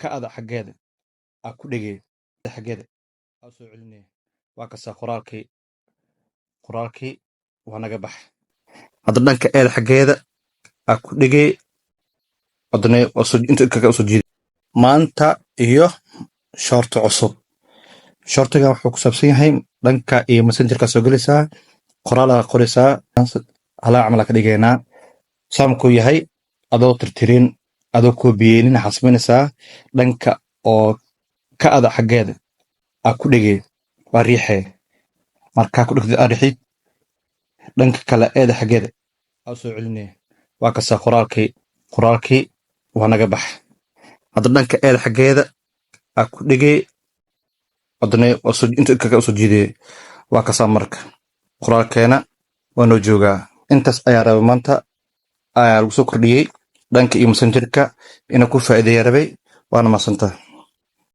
ka ada xaggeeda aa ku dhegay xaggeeda aa soo celinaya waa kasaa qoraalkii waa naga bax hadda dhanka eeda xaggeeda aa ku dhegay wadane inta kaga soo jiiday maanta iyo shoorta cusub shoortiga wuxuu ku saabsan yahay dhanka iyo messengerka soo gelaysaa qoraal aa qoraysaa halaa camal aa ka dhigaynaa saamkuu yahay adoo tirtirin adoo koobiyeynin xasminaysaa dhanka oo ka ada xaggeeda aa ku dhegay waa riixee markaa ku dhegtid aa rixid dhanka kale eeda xaggeeda aa soo celinaya waa kasaa qoraalkii waa naga bax hadda dhanka eeda xaggeeda aa ku dhegay wadane inta kaga soo jiiday waa kasaa marka qoraalkeena waa noo joogaa intaas ayaa raba maanta ayaa lagu soo kordhiyey dhanka iyo messengerka inuu ku faa'iideeya rabay waana masantaa